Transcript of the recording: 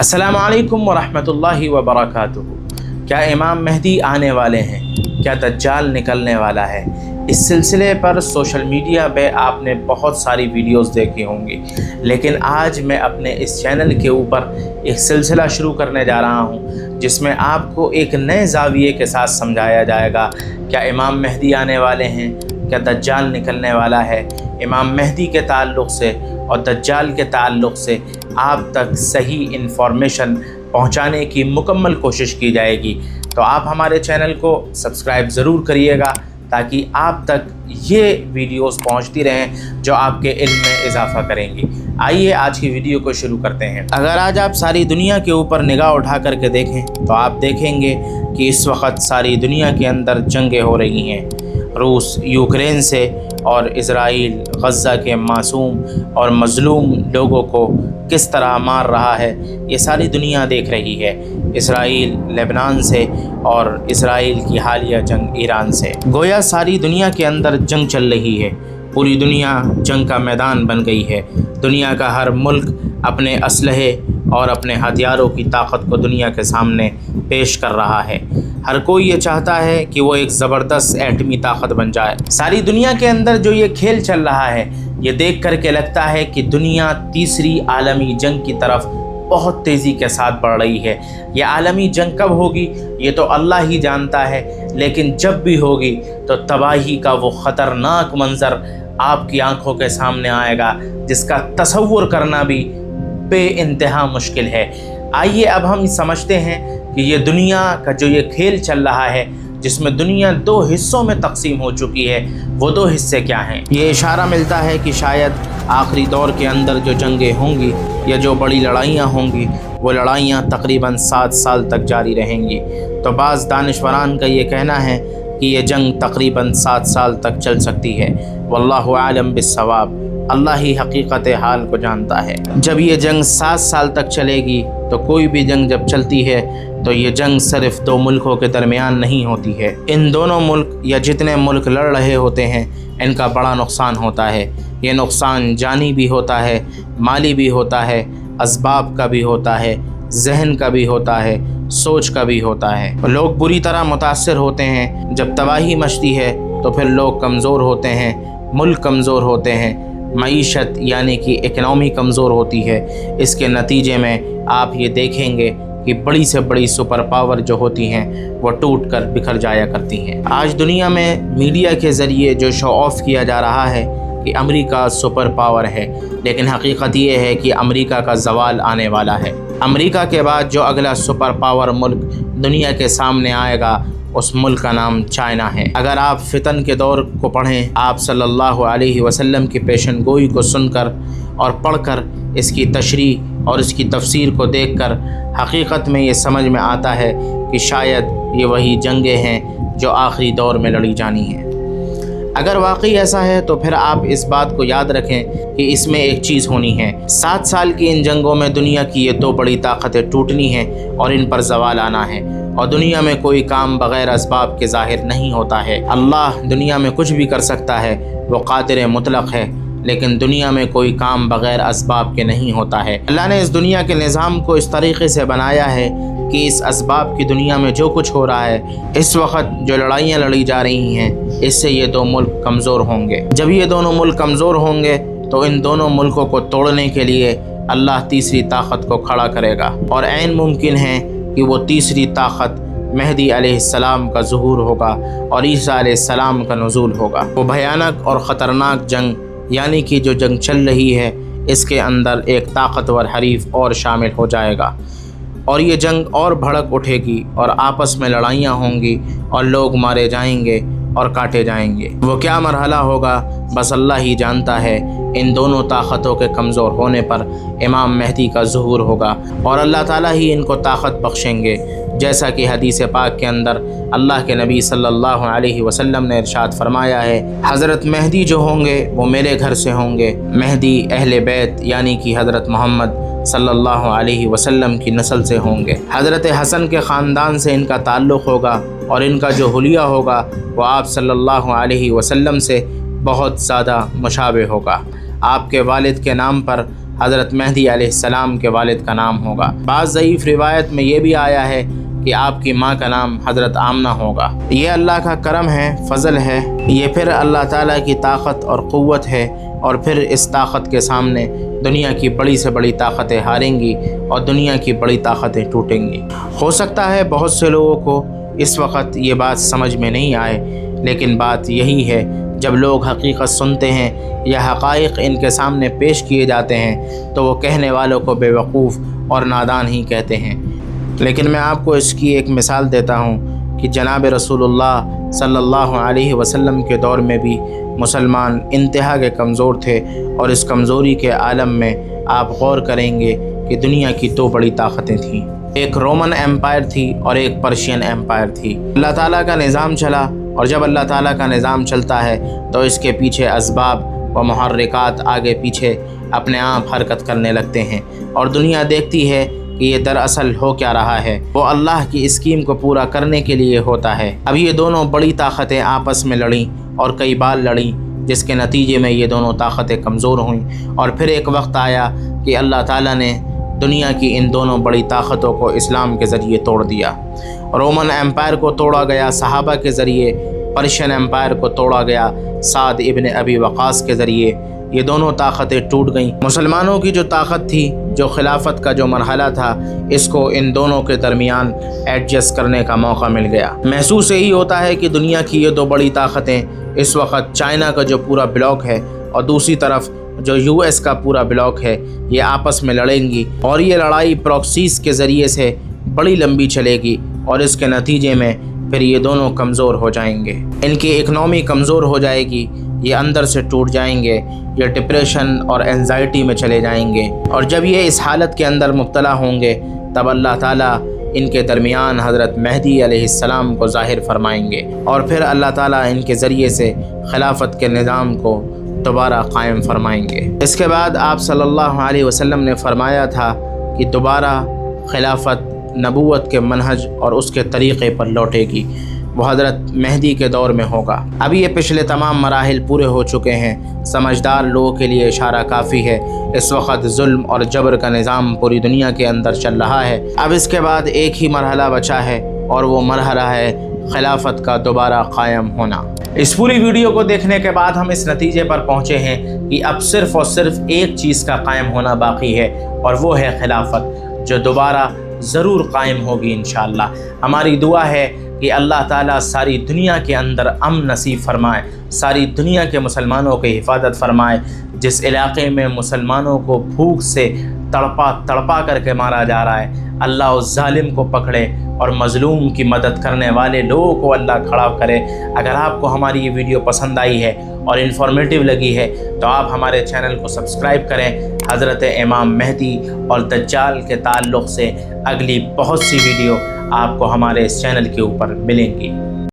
अस्सलामु अलैकुम वरहमतुल्लाहि वबरकातुहू। क्या इमाम मेहदी आने वाले हैं? क्या दज्जाल निकलने वाला है? इस सिलसिले पर सोशल मीडिया पे आपने बहुत सारी वीडियोस देखी होंगी, लेकिन आज मैं अपने इस चैनल के ऊपर एक सिलसिला शुरू करने जा रहा हूं, जिसमें आपको एक नए ज़ाविये के साथ समझाया जाएगा। क्या इमाम मेहदी आने वाले हैं? क्या दज्जाल निकलने वाला है? इमाम मेहदी के ताल्लुक़ से और दज्जाल के ताल्लुक़ से आप तक सही इन्फॉर्मेशन पहुंचाने की मुकम्मल कोशिश की जाएगी। तो आप हमारे चैनल को सब्सक्राइब ज़रूर करिएगा ताकि आप तक ये वीडियोस पहुंचती रहें जो आपके इल्म में इजाफ़ा करेंगी। आइए आज की वीडियो को शुरू करते हैं। अगर आज आप सारी दुनिया के ऊपर निगाह उठा करके देखें तो आप देखेंगे कि इस वक्त सारी दुनिया के अंदर जंगें हो रही हैं। रूस यूक्रेन से और इज़राइल गज़ा के मासूम और मज़लूम लोगों को किस तरह मार रहा है, ये सारी दुनिया देख रही है। इज़राइल लेबनान से और इज़राइल की हालिया जंग ईरान से, गोया सारी दुनिया के अंदर जंग चल रही है। पूरी दुनिया जंग का मैदान बन गई है। दुनिया का हर मुल्क अपने असलहे और अपने हथियारों की ताकत को दुनिया के सामने पेश कर रहा है। हर कोई ये चाहता है कि वो एक ज़बरदस्त एटमी ताकत बन जाए। सारी दुनिया के अंदर जो ये खेल चल रहा है, ये देख कर के लगता है कि दुनिया तीसरी आलमी जंग की तरफ बहुत तेज़ी के साथ बढ़ रही है। ये आलमी जंग कब होगी ये तो अल्लाह ही जानता है, लेकिन जब भी होगी तो तबाही का वो ख़तरनाक मंज़र आपकी आंखों के सामने आएगा, जिसका तसव्वुर करना भी बेइंतहा मुश्किल है। आइए अब हम समझते हैं कि ये दुनिया का जो ये खेल चल रहा है, जिसमें दुनिया दो हिस्सों में तकसीम हो चुकी है, वो दो हिस्से क्या हैं। ये इशारा मिलता है कि शायद आखिरी दौर के अंदर जो जंगें होंगी या जो बड़ी लड़ाइयाँ होंगी, वो लड़ाइयाँ तकरीबन 7 साल तक जारी रहेंगी। तो बाज़ दानिशवरान का ये कहना है कि ये जंग तकरीबन 7 साल तक चल सकती है। वल्लाहु आलम बिस्सवाब, अल्लाह ही हकीकत हाल को जानता है। जब ये जंग 7 साल तक चलेगी तो कोई भी जंग जब चलती है तो ये जंग सिर्फ दो मुल्कों के दरमियान नहीं होती है। इन दोनों मुल्क या जितने मुल्क लड़ रहे होते हैं, इनका बड़ा नुकसान होता है। ये नुकसान जानी भी होता है, माली भी होता है, असबाब का भी होता है, जहन का भी होता है, सोच का भी होता है। लोग बुरी तरह मुतासर होते हैं। जब तबाही मचती है तो फिर लोग कमज़ोर होते हैं, मुल्क कमज़ोर होते हैं, मईशत यानी कि इकनॉमी कमज़ोर होती है। इसके नतीजे में आप ये देखेंगे कि बड़ी से बड़ी सुपर पावर जो होती हैं वो टूट कर बिखर जाया करती हैं। आज दुनिया में मीडिया के ज़रिए जो शो ऑफ़ किया जा रहा है कि अमेरिका सुपर पावर है, लेकिन हकीकत ये है कि अमेरिका का ज़वाल आने वाला है। अमेरिका के बाद जो अगला सुपर पावर मुल्क दुनिया के सामने आएगा, उस मुल्क का नाम चाइना है। अगर आप फितन के दौर को पढ़ें, आप सल्लल्लाहु अलैहि वसल्लम की पेशन गोई को सुनकर और पढ़कर इसकी तशरीह और इसकी तफसीर को देखकर हकीकत में ये समझ में आता है कि शायद ये वही जंगें हैं जो आखिरी दौर में लड़ी जानी हैं। अगर वाकई ऐसा है तो फिर आप इस बात को याद रखें कि इसमें एक चीज़ होनी है। 7 साल की इन जंगों में दुनिया की ये दो बड़ी ताकतें टूटनी हैं और इन पर ज़वाल आना है। और दुनिया में कोई काम बग़ैर असबाब के ज़ाहिर नहीं होता है। अल्लाह दुनिया में कुछ भी कर सकता है, वो क़ादिर मुतलक़ है, लेकिन दुनिया में कोई काम बग़ैर असबाब के नहीं होता है। अल्लाह ने इस दुनिया के निज़ाम को इस तरीक़े से बनाया है कि इस असबाब की दुनिया में जो कुछ हो रहा है, इस वक्त जो लड़ाइयाँ लड़ी जा रही हैं, इससे ये दो मुल्क कमज़ोर होंगे। जब ये दोनों मुल्क कमज़ोर होंगे तो इन दोनों मुल्कों को तोड़ने के लिए अल्लाह तीसरी ताकत को खड़ा करेगा, और ऐन मुमकिन है कि वो तीसरी ताकत मेहदी अलैहिस्सलाम का ज़ुहूर होगा और ईसा अलैहिस्सलाम का नुज़ूल होगा। वो भयानक और ख़तरनाक जंग यानी कि जो जंग चल रही है, इसके अंदर एक ताकतवर हरीफ और शामिल हो जाएगा और ये जंग और भड़क उठेगी और आपस में लड़ाइयाँ होंगी और लोग मारे जाएंगे और काटे जाएंगे। वो क्या मरहला होगा बस अल्लाह ही जानता है। इन दोनों ताकतों के कमज़ोर होने पर इमाम मेहदी का ज़ुहूर होगा और अल्लाह ताला ही इनको ताकत बख्शेंगे, जैसा कि हदीस पाक के अंदर अल्लाह के नबी सल्लल्लाहु अलैहि वसल्लम ने इरशाद फरमाया है, हज़रत मेहदी जो होंगे वो मेरे घर से होंगे। मेहदी अहले बैत यानी कि हज़रत मोहम्मद सल्लल्लाहु अलैहि वसल्लम की नस्ल से होंगे। हज़रत हसन के ख़ानदान से इनका ताल्लुक़ होगा और इनका जो हुलिया होगा वो आप सल्लल्लाहु अलैहि वसल्लम से बहुत ज़्यादा मुशाबे होगा। आपके वालिद के नाम पर حضرت مہدی علیہ السلام کے والد کا نام ہوگا۔ بعض ضعیف روایت میں یہ بھی آیا ہے کہ آپ کی ماں کا نام حضرت آمنہ ہوگا۔ یہ اللہ کا کرم ہے، فضل ہے، یہ پھر اللہ تعالیٰ کی طاقت اور قوت ہے، اور پھر اس طاقت کے سامنے دنیا کی بڑی سے بڑی طاقتیں ہاریں گی اور دنیا کی بڑی طاقتیں ٹوٹیں گی۔ ہو سکتا ہے بہت سے لوگوں کو اس وقت یہ بات سمجھ میں نہیں آئے، لیکن بات یہی ہے، جب لوگ حقیقت سنتے ہیں یا حقائق ان کے سامنے پیش کیے جاتے ہیں تو وہ کہنے والوں کو بے وقوف اور نادان ہی کہتے ہیں۔ لیکن میں آپ کو اس کی ایک مثال دیتا ہوں کہ جناب رسول اللہ صلی اللہ علیہ وسلم کے دور میں بھی مسلمان انتہا کے کمزور تھے، اور اس کمزوری کے عالم میں آپ غور کریں گے کہ دنیا کی دو بڑی طاقتیں تھیں، ایک رومن ایمپائر تھی اور ایک پرشین ایمپائر تھی۔ اللہ تعالیٰ کا نظام چلا، اور جب اللہ تعالیٰ کا نظام چلتا ہے تو اس کے پیچھے اسباب و محرکات آگے پیچھے اپنے آپ حرکت کرنے لگتے ہیں، اور دنیا دیکھتی ہے کہ یہ دراصل ہو کیا رہا ہے، وہ اللہ کی اسکیم کو پورا کرنے کے لیے ہوتا ہے۔ اب یہ دونوں بڑی طاقتیں آپس میں لڑیں اور کئی بار لڑیں، جس کے نتیجے میں یہ دونوں طاقتیں کمزور ہوئیں، اور پھر ایک وقت آیا کہ اللہ تعالیٰ نے دنیا کی ان دونوں بڑی طاقتوں کو اسلام کے ذریعے توڑ دیا۔ رومن ایمپائر کو توڑا گیا صحابہ کے ذریعے، پرشین ایمپائر کو توڑا گیا سعد ابن ابی وقاص کے ذریعے۔ یہ دونوں طاقتیں ٹوٹ گئیں۔ مسلمانوں کی جو طاقت تھی، جو خلافت کا جو مرحلہ تھا، اس کو ان دونوں کے درمیان ایڈجسٹ کرنے کا موقع مل گیا۔ محسوس یہی ہوتا ہے کہ دنیا کی یہ دو بڑی طاقتیں اس وقت چائنا کا جو پورا بلاک ہے اور دوسری طرف جو US کا پورا بلاک ہے، یہ آپس میں لڑیں گی، اور یہ لڑائی پراکسیز کے ذریعے سے بڑی لمبی چلے گی، اور اس کے نتیجے میں پھر یہ دونوں کمزور ہو جائیں گے، ان کی اکنامی کمزور ہو جائے گی، یہ اندر سے ٹوٹ جائیں گے، یہ ڈپریشن اور انزائٹی میں چلے جائیں گے، اور جب یہ اس حالت کے اندر مبتلا ہوں گے تب اللہ تعالیٰ ان کے درمیان حضرت مہدی علیہ السلام کو ظاہر فرمائیں گے، اور پھر اللہ تعالیٰ ان کے ذریعے سے خلافت کے نظام کو دوبارہ قائم فرمائیں گے۔ اس کے بعد آپ صلی اللہ علیہ وسلم نے فرمایا تھا کہ دوبارہ خلافت نبوت کے منہج اور اس کے طریقے پر لوٹے گی، وہ حضرت مہدی کے دور میں ہوگا۔ ابھی یہ پچھلے تمام مراحل پورے ہو چکے ہیں، سمجھدار لوگوں کے لیے اشارہ کافی ہے۔ اس وقت ظلم اور جبر کا نظام پوری دنیا کے اندر چل رہا ہے۔ اب اس کے بعد ایک ہی مرحلہ بچا ہے، اور وہ مرحلہ ہے خلافت کا دوبارہ قائم ہونا۔ اس پوری ویڈیو کو دیکھنے کے بعد ہم اس نتیجے پر پہنچے ہیں کہ اب صرف اور صرف ایک چیز کا قائم ہونا باقی ہے، اور وہ ہے خلافت، جو دوبارہ ضرور قائم ہوگی انشاءاللہ۔ ہماری دعا ہے کہ اللہ تعالیٰ ساری دنیا کے اندر امن نصیب فرمائے، ساری دنیا کے مسلمانوں کی حفاظت فرمائے۔ جس علاقے میں مسلمانوں کو بھوک سے تڑپا کر کے مارا جا رہا ہے، اللہ اس ظالم کو پکڑے اور مظلوم کی مدد کرنے والے لوگوں کو اللہ کھڑا کرے۔ اگر آپ کو ہماری یہ ویڈیو پسند آئی ہے اور انفارمیٹیو لگی ہے تو آپ ہمارے چینل کو سبسکرائب کریں۔ حضرت امام مہدی اور دجال کے تعلق سے اگلی بہت سی ویڈیو آپ کو ہمارے اس چینل کے اوپر ملیں گی۔